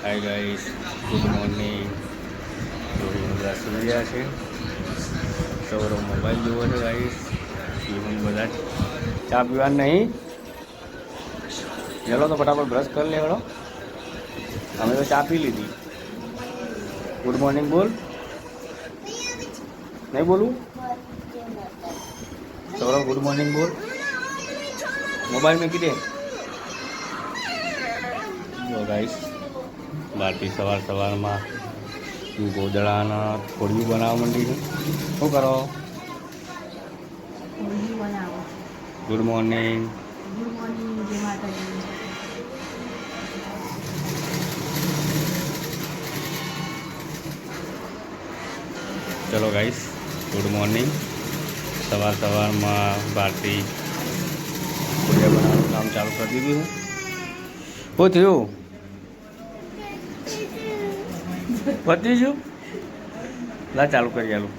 Hi guys, good morning. બધા સુઈ ગયા છે. સવારો મોબાઈલ જોવો છે ગાઈસ. ઇવન બધા ચા પીવાનું નહીં. ચલો તો ફટાફટ બ્રશ કરી લેવડો. અમે તો ચા પી લીધી. ગુડ મોર્નિંગ બોલ. નહીં બોલું? સૌરવ ગુડ મોર્નિંગ બોલ. મોબાઈલ મેં કીધે જો ગાઈસ, બહારથી સવારમાં ગોદડાના થોડીયું બનાવવા માંડી છે. શું કરો? Good morning. ચલો ગાઈસ, ગુડ મોર્નિંગ. સવારમાં બહારથી થોડીયા બનાવવાનું કામ ચાલુ કરી દીધું છે. શું થયું? પતી ગયું? લા ચાલુ કરી આલું.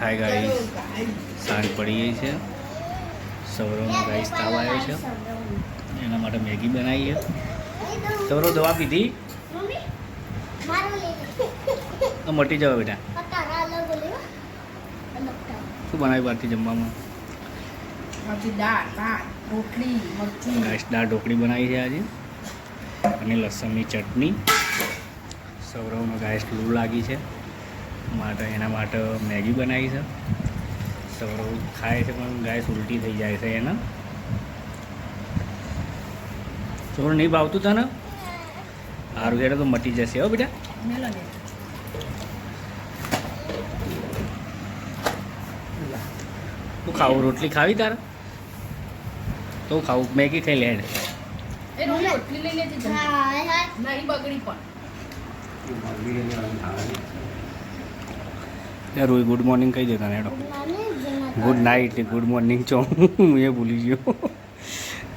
હાય ગાઈસ, સાંજ પડી ગઈ છે. સૌરવનો ગાઈસ તાવ આવ્યો છે, એના માટે મેગી બનાવી છે. સૌરવ દવા પીધી? મટી જાવ બેટા. શું બનાવ્યું બહારથી જમવામાં? ગાઈસ, દાળ ઢોકળી બનાવી છે આજે, અને લસણની ચટણી. સૌરવનો ગાઈસ લૂ લાગી છે માટે એના માટે મેગી બનાવી છે. સૌરવ ખાય છે પણ ગાઈસ ઉલટી થઈ જાય છે એના. સૌરવ નહીં ભાવતું તને? સારું ઘેરે તો મટી જશે હો બેટા. તું ખાવું? રોટલી ખાવી તારે? તો ખાવું મેગી ખાઈ લે. રોઈ ગુડ મોર્નિંગ કહી દેતા ને. Good night. ગુડ મોર્નિંગ ચો હું એ ભૂલી ગયો.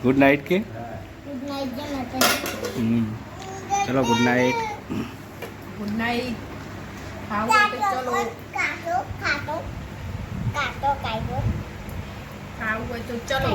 ગુડ નાઇટ કે? ચલો ગુડ નાઇટ. Good night. ખાવું તો ચલો. ખાવું હોય તો ચલો.